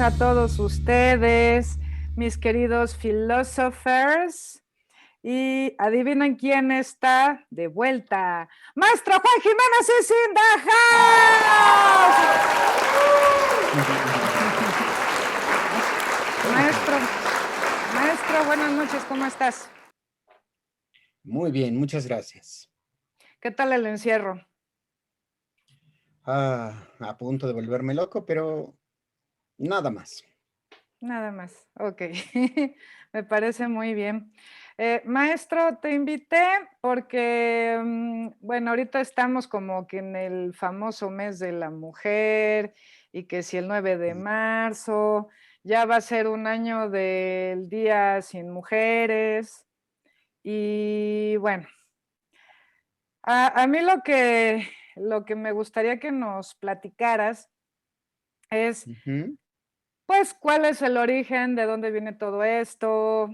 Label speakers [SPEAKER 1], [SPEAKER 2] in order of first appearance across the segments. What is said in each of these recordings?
[SPEAKER 1] a todos ustedes, mis queridos philosophers. Y adivinen quién está de vuelta. Maestro Juan Jiménez is in the house. Maestro, buenas noches, ¿cómo estás?
[SPEAKER 2] Muy bien, muchas gracias.
[SPEAKER 1] ¿Qué tal el encierro?
[SPEAKER 2] A punto de volverme loco, pero nada más.
[SPEAKER 1] Nada más, ok. Me parece muy bien. Maestro, te invité porque, bueno, ahorita estamos como que en el famoso mes de la mujer y que si el 9 de marzo ya va a ser un año del Día Sin Mujeres. Y bueno, a mí lo que me gustaría que nos platicaras es
[SPEAKER 2] Ujú.
[SPEAKER 1] pues, ¿cuál es el origen? ¿De dónde viene todo esto?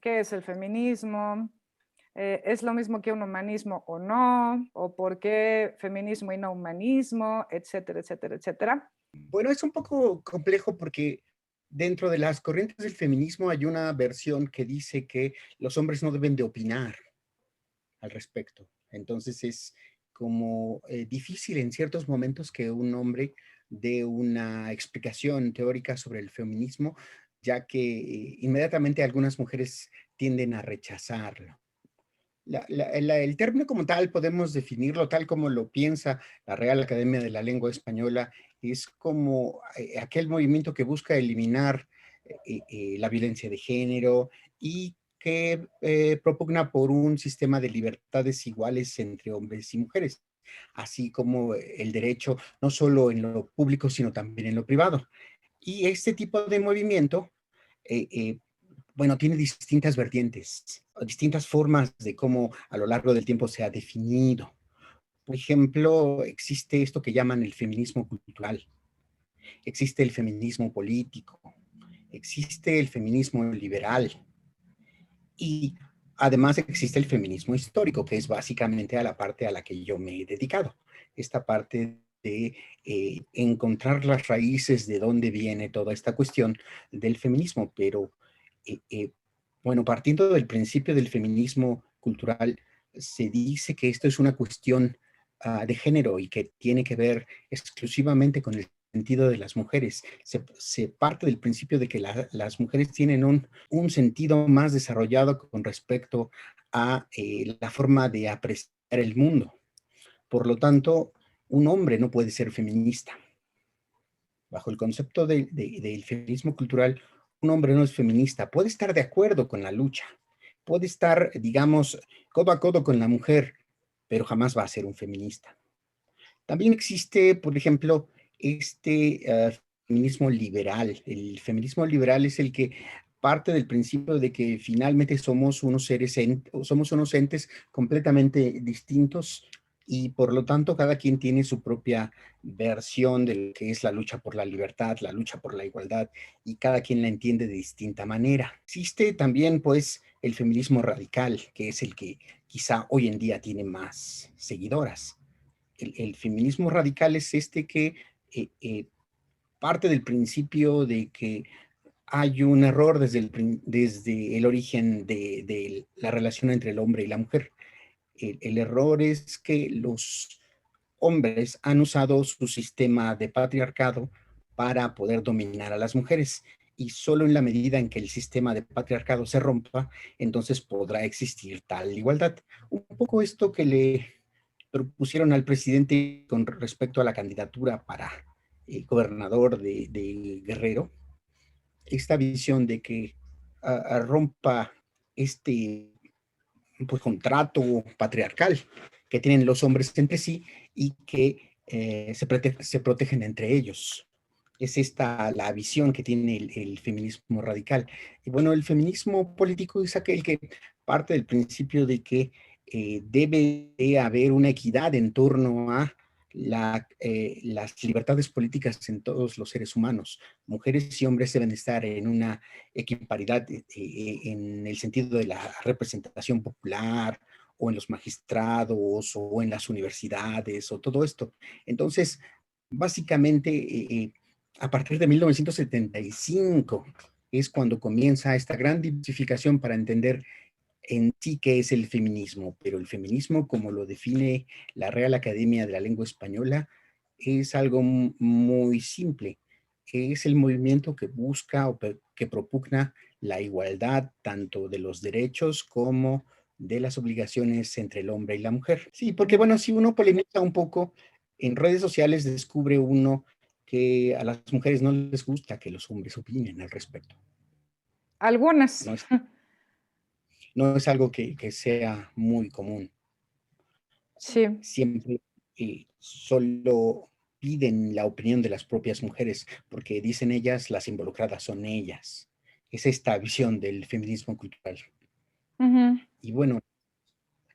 [SPEAKER 1] ¿Qué es el feminismo? ¿Es lo mismo que un humanismo o no? ¿O por qué feminismo y no humanismo? Etcétera, etcétera, etcétera.
[SPEAKER 2] Bueno, es un poco complejo porque dentro de las corrientes del feminismo hay una versión que dice que los hombres no deben de opinar al respecto. Entonces es como difícil en ciertos momentos que un hombre dé una explicación teórica sobre el feminismo, ya que inmediatamente algunas mujeres tienden a rechazarlo. El término como tal podemos definirlo tal como lo piensa la Real Academia de la Lengua Española, es como aquel movimiento que busca eliminar la violencia de género y que propugna por un sistema de libertades iguales entre hombres y mujeres, así como el derecho no solo en lo público, sino también en lo privado. Y este tipo de movimiento eh, eh, bueno, tiene distintas vertientes, distintas formas de cómo a lo largo del tiempo se ha definido. Por ejemplo, existe esto que llaman el feminismo cultural, existe el feminismo político, existe el feminismo liberal y además existe el feminismo histórico, que es básicamente a la parte a la que yo me he dedicado. Esta parte de encontrar las raíces de dónde viene toda esta cuestión del feminismo, pero eh, eh, bueno, partiendo del principio del feminismo cultural, se dice que esto es una cuestión de género y que tiene que ver exclusivamente con el sentido de las mujeres. Se parte del principio de que las mujeres tienen un sentido más desarrollado con respecto a la forma de apreciar el mundo. Por lo tanto, un hombre no puede ser feminista. Bajo el concepto del feminismo cultural, un hombre no es feminista. Puede estar de acuerdo con la lucha, puede estar, digamos, codo a codo con la mujer, pero jamás va a ser un feminista. También existe, por ejemplo, feminismo liberal. El feminismo liberal es el que parte del principio de que finalmente somos unos entes completamente distintos y por lo tanto cada quien tiene su propia versión de lo que es la lucha por la libertad, la lucha por la igualdad y cada quien la entiende de distinta manera. Existe también pues el feminismo radical, que es el que quizá hoy en día tiene más seguidoras. El feminismo radical es este que eh, eh, parte del principio de que hay un error desde el origen de la relación entre el hombre y la mujer. El error es que los hombres han usado su sistema de patriarcado para poder dominar a las mujeres y solo en la medida en que el sistema de patriarcado se rompa, entonces podrá existir tal igualdad. Un poco esto que le propusieron al presidente con respecto a la candidatura para gobernador de Guerrero, esta visión de que rompa este pues, contrato patriarcal que tienen los hombres entre sí y que se protegen entre ellos. Es esta la visión que tiene el feminismo radical. Y bueno, el feminismo político es aquel que parte del principio de que debe de haber una equidad en torno a las libertades políticas en todos los seres humanos. Mujeres y hombres deben estar en una equiparidad en el sentido de la representación popular o en los magistrados o en las universidades o todo esto. Entonces, básicamente A partir de 1975 es cuando comienza esta gran diversificación para entender en sí qué es el feminismo, pero el feminismo, como lo define la Real Academia de la Lengua Española, es algo muy simple. Es el movimiento que busca o que propugna la igualdad tanto de los derechos como de las obligaciones entre el hombre y la mujer. Sí, porque bueno, si uno polemiza un poco, en redes sociales descubre uno que a las mujeres no les gusta que los hombres opinen al respecto.
[SPEAKER 1] Algunas.
[SPEAKER 2] No es, no es algo que sea muy común.
[SPEAKER 1] Sí.
[SPEAKER 2] Siempre solo piden la opinión de las propias mujeres, porque dicen ellas, las involucradas son ellas. Es esta visión del feminismo cultural.
[SPEAKER 1] Ujú.
[SPEAKER 2] Y bueno,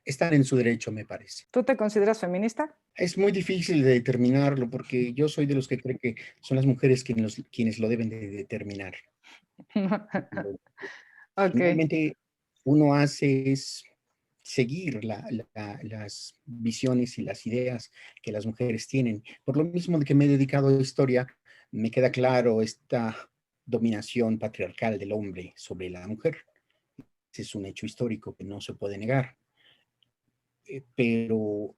[SPEAKER 2] están en su derecho, me parece.
[SPEAKER 1] ¿Tú te consideras feminista?
[SPEAKER 2] Es muy difícil de determinarlo porque yo soy de los que cree que son las mujeres quienes lo deben de determinar. Lo
[SPEAKER 1] Ok.
[SPEAKER 2] finalmente uno hace es seguir las visiones y las ideas que las mujeres tienen. Por lo mismo de que me he dedicado a historia, me queda claro esta dominación patriarcal del hombre sobre la mujer. Ese es un hecho histórico que no se puede negar. Pero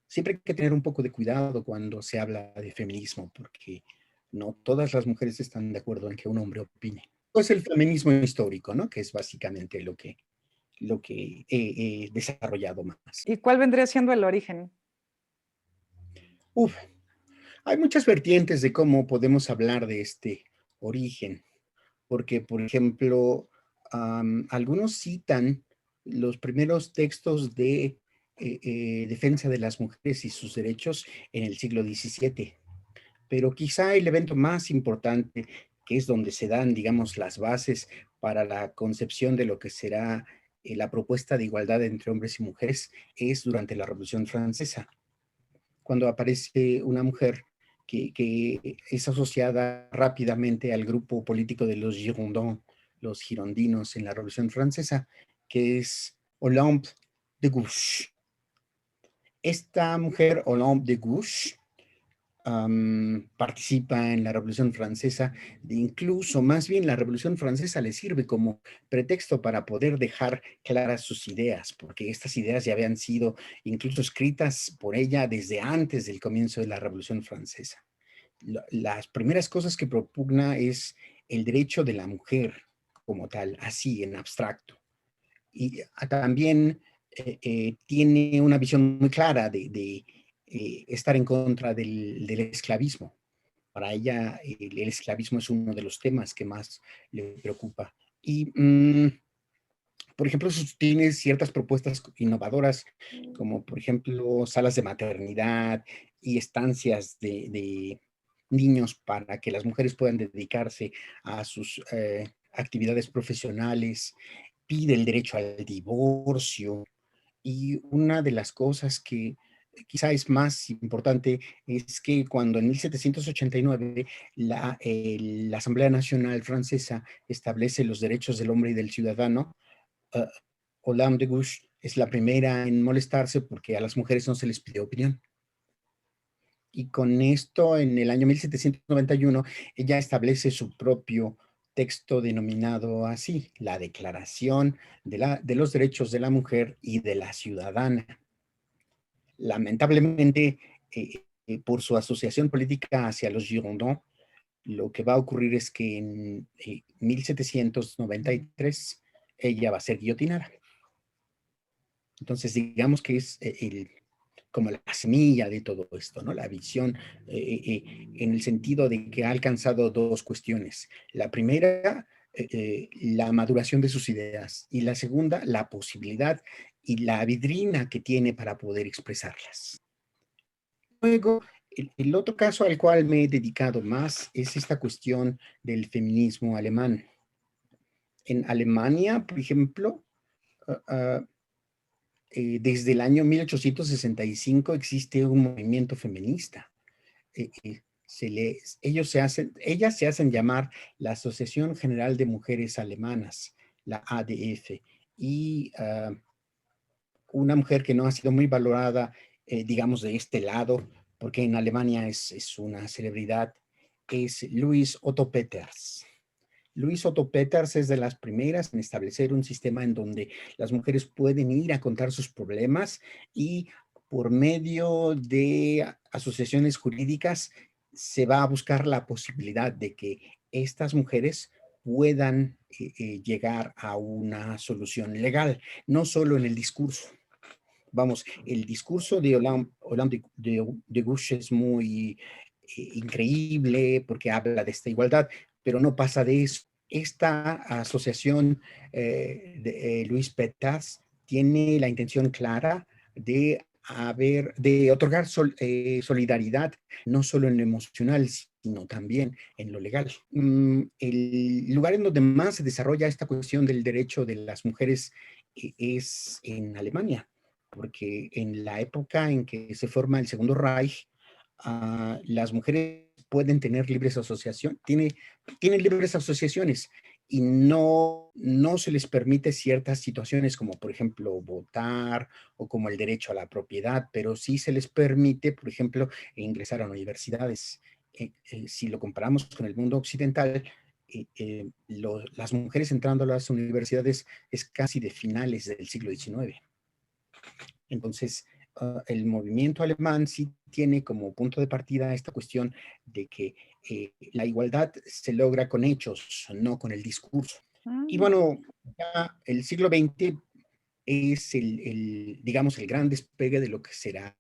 [SPEAKER 2] siempre hay que tener un poco de cuidado cuando se habla de feminismo, porque no todas las mujeres están de acuerdo en que un hombre opine. Pues el feminismo histórico, ¿no? Que es básicamente lo que he desarrollado más.
[SPEAKER 1] ¿Y cuál vendría siendo el origen?
[SPEAKER 2] Uf, hay muchas vertientes de cómo podemos hablar de este origen, porque, por ejemplo, algunos citan los primeros textos de defensa de las mujeres y sus derechos en el siglo XVII, pero quizá el evento más importante, que es donde se dan, digamos, las bases para la concepción de lo que será la propuesta de igualdad entre hombres y mujeres, es durante la Revolución Francesa, cuando aparece una mujer que es asociada rápidamente al grupo político de los Girondins, los girondinos en la Revolución Francesa, que es Olympe de Gouges. Esta mujer, Olympe de Gouges, participa en la Revolución Francesa, incluso más bien la Revolución Francesa le sirve como pretexto para poder dejar claras sus ideas, porque estas ideas ya habían sido incluso escritas por ella desde antes del comienzo de la Revolución Francesa. Las primeras cosas que propugna es el derecho de la mujer como tal, así en abstracto. Y también tiene una visión muy clara de estar en contra del esclavismo. Para ella el esclavismo es uno de los temas que más le preocupa. Y, por ejemplo, tiene ciertas propuestas innovadoras, como por ejemplo salas de maternidad y estancias de niños para que las mujeres puedan dedicarse a sus actividades profesionales, pide el derecho al divorcio, y una de las cosas que quizá es más importante es que cuando en 1789 la Asamblea Nacional Francesa establece los derechos del hombre y del ciudadano, uh, Olympe de Gouges es la primera en molestarse porque a las mujeres no se les pide opinión. Y con esto, en el año 1791, ella establece su propio texto denominado así, la Declaración de los Derechos de la Mujer y de la Ciudadana. Lamentablemente, por su asociación política hacia los Girondins, lo que va a ocurrir es que en 1793 ella va a ser guillotinada. Entonces, digamos que es como la semilla de todo esto, ¿no? La visión en el sentido de que ha alcanzado dos cuestiones. La primera, la maduración de sus ideas, y la segunda, la posibilidad y la vidrina que tiene para poder expresarlas. Luego, el otro caso al cual me he dedicado más es esta cuestión del feminismo alemán. En Alemania, por ejemplo, uh, uh, desde el año 1865 existe un movimiento feminista. Ellas se hacen llamar la Asociación General de Mujeres Alemanas, la ADF, y una mujer que no ha sido muy valorada, digamos, de este lado, porque en Alemania es una celebridad, es Louise Otto Peters. Louise Otto Peters es de las primeras en establecer un sistema en donde las mujeres pueden ir a contar sus problemas y por medio de asociaciones jurídicas se va a buscar la posibilidad de que estas mujeres puedan llegar a una solución legal, no solo en el discurso. Vamos, el discurso de Hollande de Gauche es muy increíble porque habla de esta igualdad, pero no pasa de eso. Esta asociación de Luis Petas tiene la intención clara de otorgar solidaridad, no solo en lo emocional, sino también en lo legal. El lugar en donde más se desarrolla esta cuestión del derecho de las mujeres es en Alemania, porque en la época en que se forma el Segundo Reich, las mujeres pueden tener libres asociaciones, tienen libres asociaciones y no se les permite ciertas situaciones como por ejemplo votar o como el derecho a la propiedad, pero sí se les permite, por ejemplo, ingresar a universidades. Si lo comparamos con el mundo occidental, las mujeres entrando a las universidades es casi de finales del siglo XIX. Entonces, el movimiento alemán sí tiene como punto de partida esta cuestión de que la igualdad se logra con hechos, no con el discurso. Y
[SPEAKER 1] Mm.
[SPEAKER 2] bueno, ya el siglo XX es digamos, el gran despegue de lo que será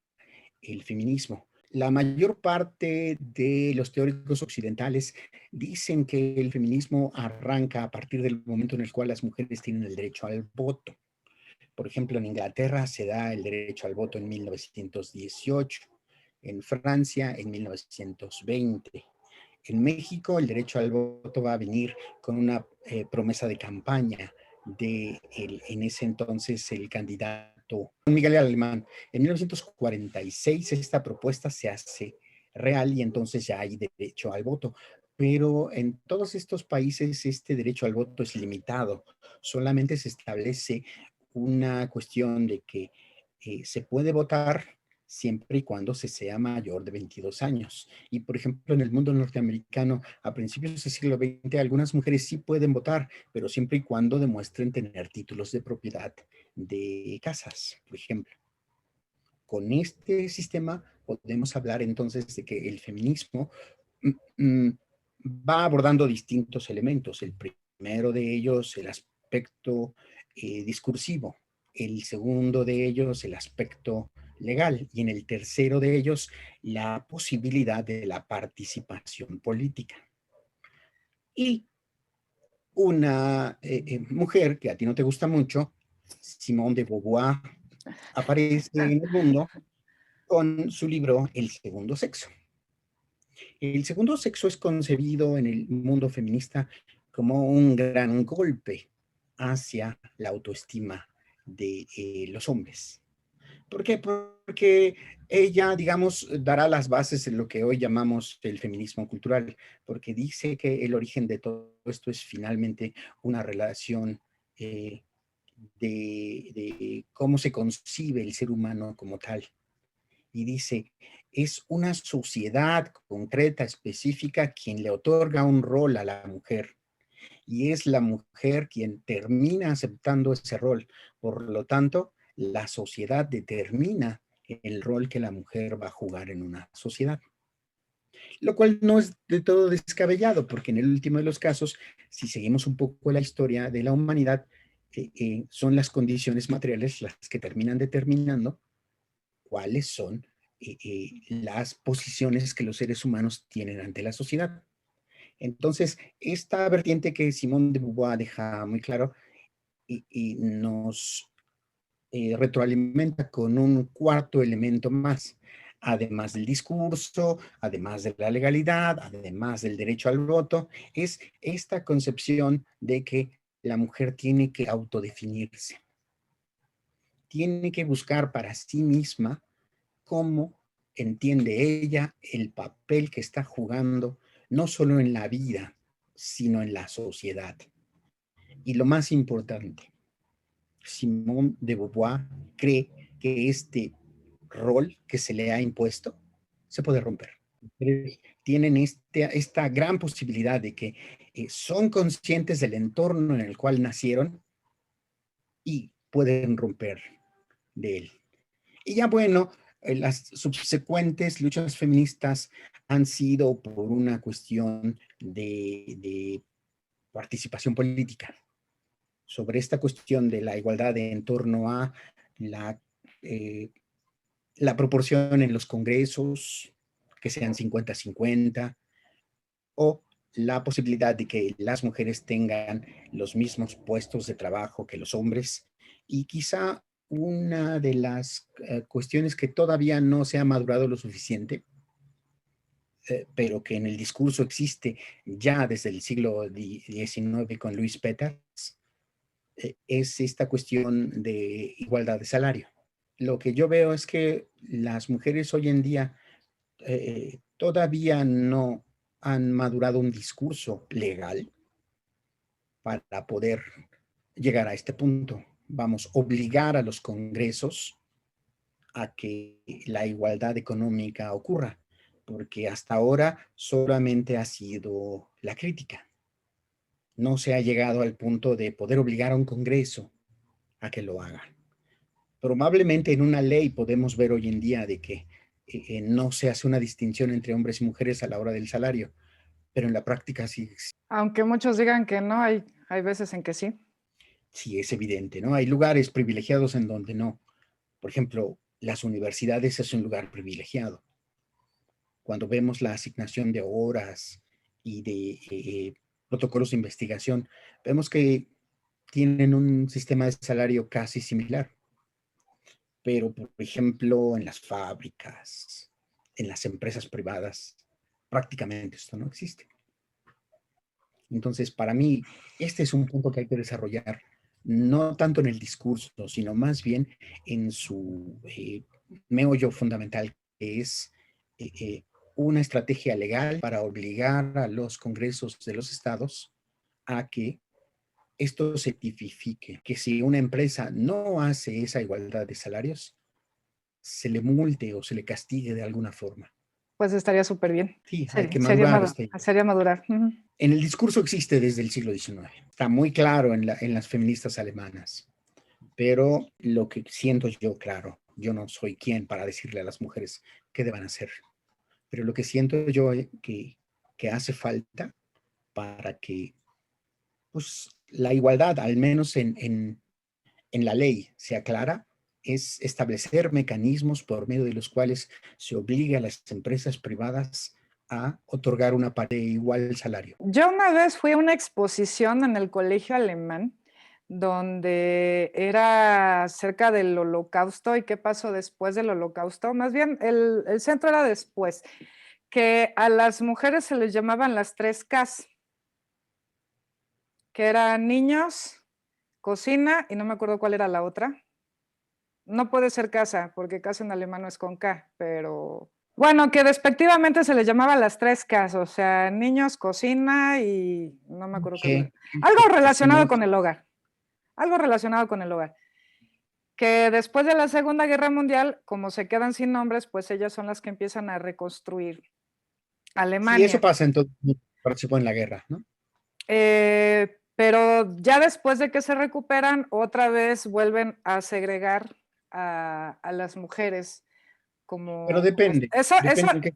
[SPEAKER 2] el feminismo. La mayor parte de los teóricos occidentales dicen que el feminismo arranca a partir del momento en el cual las mujeres tienen el derecho al voto. Por ejemplo, en Inglaterra se da el derecho al voto en 1918, en Francia en 1920. En México el derecho al voto va a venir con una promesa de campaña en ese entonces el candidato Miguel Alemán. En 1946 esta propuesta se hace real y entonces ya hay derecho al voto. Pero en todos estos países este derecho al voto es limitado. Solamente se establece una cuestión de que se puede votar siempre y cuando se sea mayor de 22 años. Y por ejemplo, en el mundo norteamericano, a principios del siglo XX, algunas mujeres sí pueden votar, pero siempre y cuando demuestren tener títulos de propiedad de casas, por ejemplo. Con este sistema podemos hablar entonces de que el feminismo va abordando distintos elementos. El primero de ellos, el aspecto discursivo. El segundo de ellos, el aspecto legal. Y en el tercero de ellos, la posibilidad de la participación política. Y una mujer que a ti no te gusta mucho, Simone de Beauvoir, aparece en el mundo con su libro El segundo sexo. El segundo sexo es concebido en el mundo feminista como un gran golpe hacia la autoestima de los hombres. ¿Por qué? Porque ella, digamos, dará las bases en lo que hoy llamamos el feminismo cultural, porque dice que el origen de todo esto es finalmente una relación de cómo se concibe el ser humano como tal. Y dice, es una sociedad concreta, específica, quien le otorga un rol a la mujer. Y es la mujer quien termina aceptando ese rol. Por lo tanto, la sociedad determina el rol que la mujer va a jugar en una sociedad. Lo cual no es de todo descabellado, porque en el último de los casos, si seguimos un poco la historia de la humanidad, son las condiciones materiales las que terminan determinando cuáles son las posiciones que los seres humanos tienen ante la sociedad. Entonces, esta vertiente que Simone de Beauvoir deja muy claro y nos retroalimenta con un cuarto elemento más, además del discurso, además de la legalidad, además del derecho al voto, es esta concepción de que la mujer tiene que autodefinirse, tiene que buscar para sí misma cómo entiende ella el papel que está jugando, no solo en la vida, sino en la sociedad. Y lo más importante, Simone de Beauvoir cree que este rol que se le ha impuesto se puede romper. tienen esta gran posibilidad de que son conscientes del entorno en el cual nacieron y pueden romper de él. Y ya bueno, las subsecuentes luchas feministas han sido por una cuestión de participación política, sobre esta cuestión de la igualdad en torno a la, eh, la proporción en los congresos, que sean 50-50, o la posibilidad de que las mujeres tengan los mismos puestos de trabajo que los hombres. Y quizá una de las cuestiones que todavía no se ha madurado lo suficiente, pero que en el discurso existe ya desde el siglo XIX con Louis Peters, es esta cuestión de igualdad de salario. Lo que yo veo es que las mujeres hoy en día todavía no han madurado un discurso legal para poder llegar a este punto. Vamos, obligar a los congresos a que la igualdad económica ocurra, porque hasta ahora solamente ha sido la crítica. No se ha llegado al punto de poder obligar a un congreso a que lo haga. Probablemente en una ley podemos ver hoy en día de que no se hace una distinción entre hombres y mujeres a la hora del salario, pero en la práctica sí,
[SPEAKER 1] Aunque muchos digan que no, hay veces en que sí.
[SPEAKER 2] sí es evidente, ¿no? Hay lugares privilegiados en donde no. Por ejemplo, las universidades es un lugar privilegiado. Cuando vemos la asignación de horas y de protocolos de investigación, vemos que tienen un sistema de salario casi similar. Pero, por ejemplo, en las fábricas, en las empresas privadas, prácticamente esto no existe. Entonces, para mí, este es un punto que hay que desarrollar, no tanto en el discurso, sino más bien en su meollo fundamental, que es una estrategia legal para obligar a los congresos de los estados a que esto se tipifique, que si una empresa no hace esa igualdad de salarios, se le multe o se le castigue de alguna forma.
[SPEAKER 1] Pues estaría súper bien.
[SPEAKER 2] Sí, hay que madurar esta idea.
[SPEAKER 1] Sería madurar.
[SPEAKER 2] En el discurso existe desde el siglo XIX. Está muy claro en las feministas alemanas. Pero lo que siento yo, claro, yo no soy quien para decirle a las mujeres qué deban hacer. Pero lo que siento yo que hace falta para que pues, la igualdad, al menos en la ley, sea clara, es establecer mecanismos por medio de los cuales se obliga a las empresas privadas a otorgar una paridad de igual salario.
[SPEAKER 1] Yo una vez fui a una exposición en el colegio alemán donde era acerca del holocausto y qué pasó después del holocausto. Más bien, el centro era después, que a las mujeres se les llamaban las 3 Ks, que eran niños, cocina y no me acuerdo cuál era la otra. No puede ser casa, porque casa en alemán no es con K, pero bueno, que despectivamente se les llamaba las 3 Ks, o sea, niños, cocina y no me acuerdo qué.
[SPEAKER 2] Que
[SPEAKER 1] Algo relacionado
[SPEAKER 2] decimos,
[SPEAKER 1] con el hogar. Algo relacionado con el hogar. Que después de la Segunda Guerra Mundial, como se quedan sin nombres, pues ellas son las que empiezan a reconstruir
[SPEAKER 2] sí, eso
[SPEAKER 1] Alemania.
[SPEAKER 2] pasa, entonces participó en la guerra, ¿no?
[SPEAKER 1] Pero ya después de que se recuperan, otra vez vuelven a segregar a las mujeres
[SPEAKER 2] Pero
[SPEAKER 1] como
[SPEAKER 2] depende, depende en qué,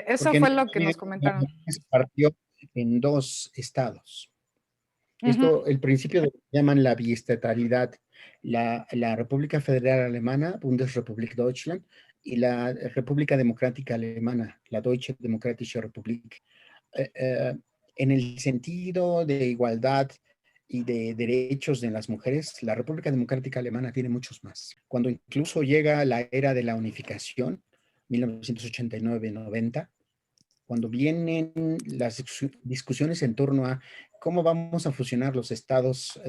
[SPEAKER 1] eso
[SPEAKER 2] porque en
[SPEAKER 1] fue lo que
[SPEAKER 2] Alemania
[SPEAKER 1] nos comentaron.
[SPEAKER 2] se partió en dos estados.
[SPEAKER 1] Ujú.
[SPEAKER 2] Esto, el principio de lo que llaman la biestatalidad, la República Federal Alemana, Bundesrepublik Deutschland, y la República Democrática Alemana, la Deutsche Demokratische Republik. Eh, eh, en el sentido de igualdad y de derechos de las mujeres, la República Democrática Alemana tiene muchos más. Cuando incluso llega la era de la unificación, 1989-90, cuando vienen las discusiones en torno a cómo vamos a fusionar los estados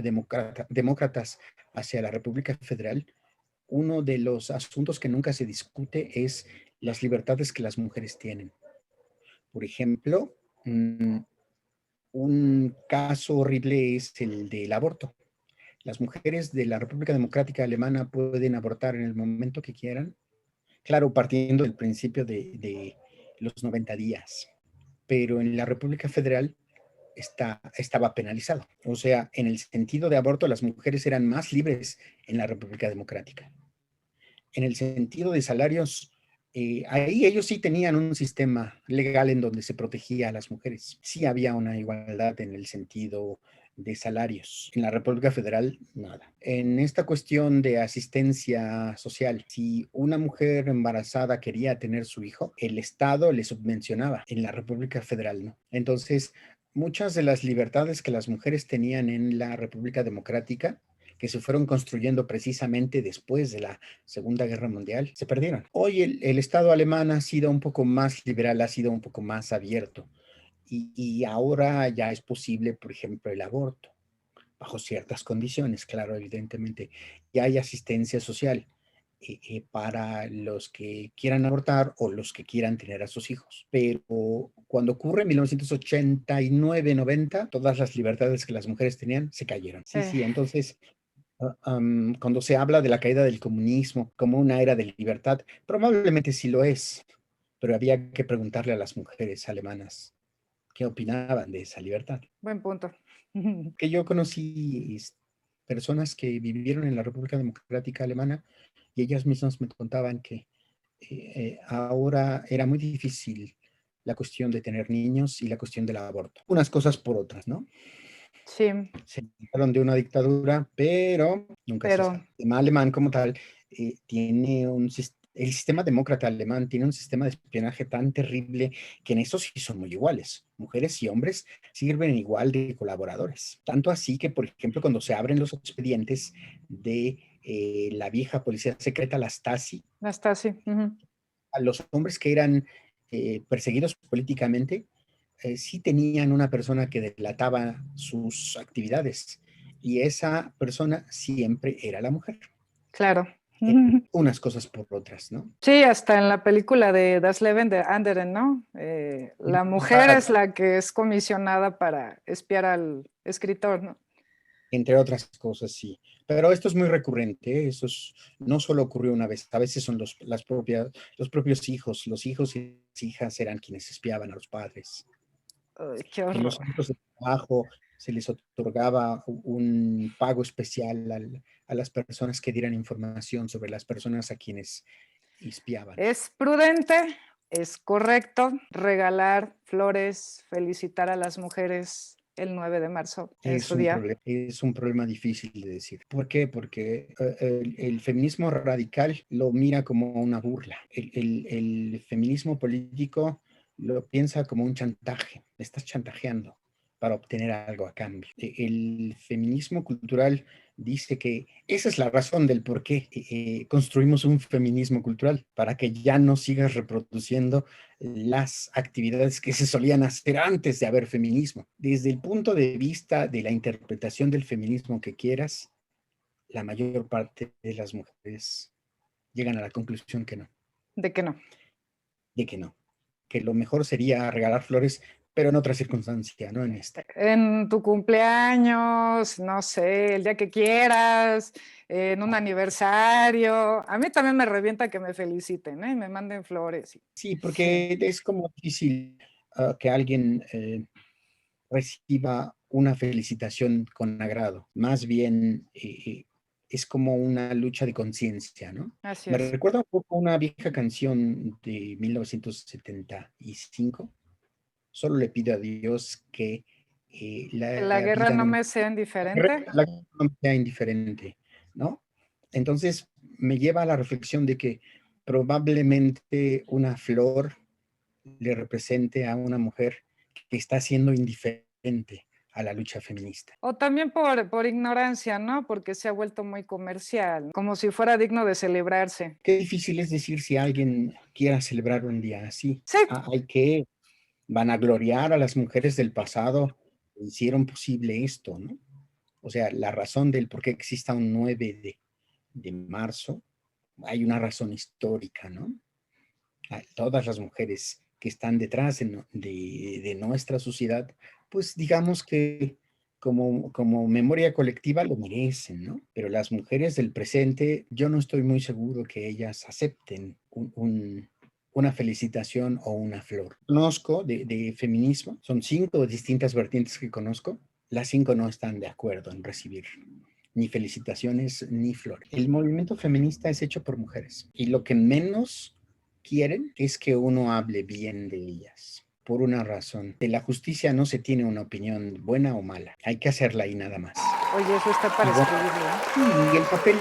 [SPEAKER 2] demócratas hacia la República Federal, uno de los asuntos que nunca se discute es las libertades que las mujeres tienen. Por ejemplo, un caso horrible es el del aborto. Las mujeres de la República Democrática Alemana pueden abortar en el momento que quieran, claro, partiendo del principio los 90 días, pero en la República Federal estaba penalizado. O sea, en el sentido de aborto, las mujeres eran más libres en la República Democrática. En el sentido de salarios, ahí ellos sí tenían un sistema legal en donde se protegía a las mujeres. Sí había una igualdad en el sentido de salarios. En la República Federal, nada. En esta cuestión de asistencia social, si una mujer embarazada quería tener su hijo, el Estado le subvencionaba. En la República Federal, no. Entonces, muchas de las libertades que las mujeres tenían en la República Democrática, que se fueron construyendo precisamente después de la Segunda Guerra Mundial, se perdieron. Hoy el Estado alemán ha sido un poco más liberal, ha sido un poco más abierto y ahora ya es posible, por ejemplo, el aborto, bajo ciertas condiciones, claro, evidentemente, y hay asistencia social para los que quieran abortar o los que quieran tener a sus hijos. Pero cuando ocurre en 1989-90, todas las libertades que las mujeres tenían se cayeron. Sí, sí, entonces cuando se habla de la caída del comunismo como una era de libertad, probablemente sí lo es, pero había que preguntarle a las mujeres alemanas qué opinaban de esa libertad.
[SPEAKER 1] Buen punto.
[SPEAKER 2] Que yo conocí personas que vivieron en la República Democrática Alemana y ellas mismas me contaban que ahora era muy difícil la cuestión de tener niños y la cuestión del aborto. Unas cosas por otras, ¿no?
[SPEAKER 1] Sí,
[SPEAKER 2] Se hablaron de una dictadura, pero nunca se
[SPEAKER 1] pero
[SPEAKER 2] sabe. El sistema alemán como tal tiene el sistema demócrata alemán tiene un sistema de espionaje tan terrible que en eso sí son muy iguales. Mujeres y hombres sirven igual de colaboradores. Tanto así que, por ejemplo, cuando se abren los expedientes de la vieja policía secreta, la Stasi,
[SPEAKER 1] hasta así.
[SPEAKER 2] a los hombres que eran perseguidos políticamente, sí tenían una persona que delataba sus actividades y esa persona siempre era la mujer.
[SPEAKER 1] Claro.
[SPEAKER 2] Unas cosas por otras, ¿no?
[SPEAKER 1] Sí, hasta en la película de Das Leben der Anderen, ¿no? La mujer es la que es comisionada para espiar al escritor, ¿no?
[SPEAKER 2] Entre otras cosas, sí. Pero esto es muy recurrente, ¿eh? No solo ocurrió una vez, a veces son los propios hijos, los hijos y las hijas eran quienes espiaban a los padres.
[SPEAKER 1] Ay, qué
[SPEAKER 2] En los
[SPEAKER 1] horror.
[SPEAKER 2] centros de trabajo se les otorgaba un pago especial a las personas que dieran información sobre las personas a quienes espiaban.
[SPEAKER 1] Es prudente, es correcto regalar flores, felicitar a las mujeres el 9 de marzo, es su día.
[SPEAKER 2] Es un problema difícil de decir. ¿Por qué? Porque el feminismo radical lo mira como una burla. El feminismo político lo piensa como un chantaje. Me estás chantajeando para obtener algo a cambio. El feminismo cultural dice que esa es la razón del por qué construimos un feminismo cultural, para que ya no sigas reproduciendo las actividades que se solían hacer antes de haber feminismo. Desde el punto de vista de la interpretación del feminismo que quieras, la mayor parte de las mujeres llegan a la conclusión que no,
[SPEAKER 1] ¿De qué no?
[SPEAKER 2] de que no, que lo mejor sería regalar flores, pero en otra circunstancia, no en esta.
[SPEAKER 1] En tu cumpleaños, no sé, el día que quieras, en un aniversario. A mí también me revienta que me feliciten, ¿eh? Me manden flores.
[SPEAKER 2] Sí,
[SPEAKER 1] Sí.
[SPEAKER 2] porque es como difícil que alguien reciba una felicitación con agrado. Más bien es como una lucha de conciencia, ¿no?
[SPEAKER 1] Así
[SPEAKER 2] Me
[SPEAKER 1] es.
[SPEAKER 2] recuerda un poco una vieja canción de 1975. Solo le pido a Dios que
[SPEAKER 1] Que la
[SPEAKER 2] la
[SPEAKER 1] guerra
[SPEAKER 2] vida
[SPEAKER 1] no
[SPEAKER 2] no,
[SPEAKER 1] me sea indiferente.
[SPEAKER 2] no me sea indiferente, ¿no? Entonces me lleva a la reflexión de que probablemente una flor le represente a una mujer que está siendo indiferente a la lucha feminista.
[SPEAKER 1] O también por ignorancia, ¿no? Porque se ha vuelto muy comercial, como si fuera digno de celebrarse.
[SPEAKER 2] Qué difícil es decir si alguien quiera celebrar un día así.
[SPEAKER 1] Sí,
[SPEAKER 2] Hay que vanagloriar a las mujeres del pasado que hicieron posible esto, ¿no? O sea, la razón del por qué exista un 9 de marzo, hay una razón histórica, ¿no? A todas las mujeres que están detrás de nuestra sociedad, pues digamos que como memoria colectiva lo merecen, ¿no? Pero las mujeres del presente, yo no estoy muy seguro que ellas acepten una felicitación o una flor. Conozco de feminismo, son 5 distintas vertientes que conozco, las 5 no están de acuerdo en recibir ni felicitaciones ni flores. El movimiento feminista es hecho por mujeres y lo que menos quieren es que uno hable bien de ellas. Por una razón, de la justicia no se tiene una opinión buena o mala, hay que hacerla y nada más.
[SPEAKER 1] Oye, eso está
[SPEAKER 2] Y
[SPEAKER 1] para
[SPEAKER 2] bueno,
[SPEAKER 1] escribirlo, ¿eh?
[SPEAKER 2] sí, y el papel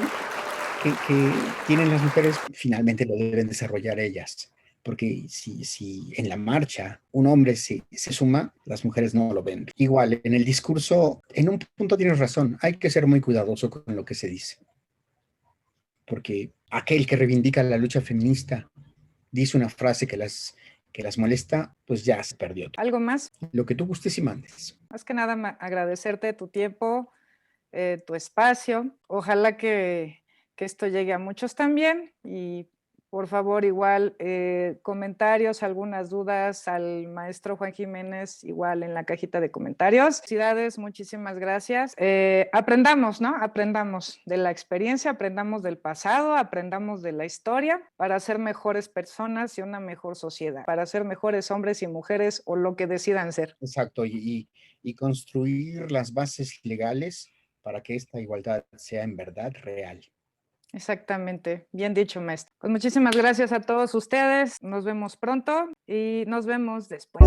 [SPEAKER 2] que tienen las mujeres finalmente lo deben desarrollar ellas, porque si en la marcha un hombre se suma, las mujeres no lo ven. Igual, en el discurso, en un punto tienes razón, hay que ser muy cuidadoso con lo que se dice, porque aquel que reivindica la lucha feminista dice una frase que las molesta, pues ya se perdió.
[SPEAKER 1] ¿Algo más?
[SPEAKER 2] Lo que tú gustes y mandes.
[SPEAKER 1] Más que nada agradecerte tu tiempo, tu espacio. Ojalá que esto llegue a muchos también y por favor igual comentarios, algunas dudas al maestro Juan Jiménez igual en la cajita de comentarios. Felicidades, muchísimas gracias. Aprendamos, ¿no? Aprendamos de la experiencia, aprendamos del pasado, aprendamos de la historia para ser mejores personas y una mejor sociedad, para ser mejores hombres y mujeres o lo que decidan ser.
[SPEAKER 2] Exacto, y construir las bases legales para que esta igualdad sea en verdad real.
[SPEAKER 1] Exactamente, bien dicho, maestro. Pues muchísimas gracias a todos ustedes, nos vemos pronto y nos vemos después.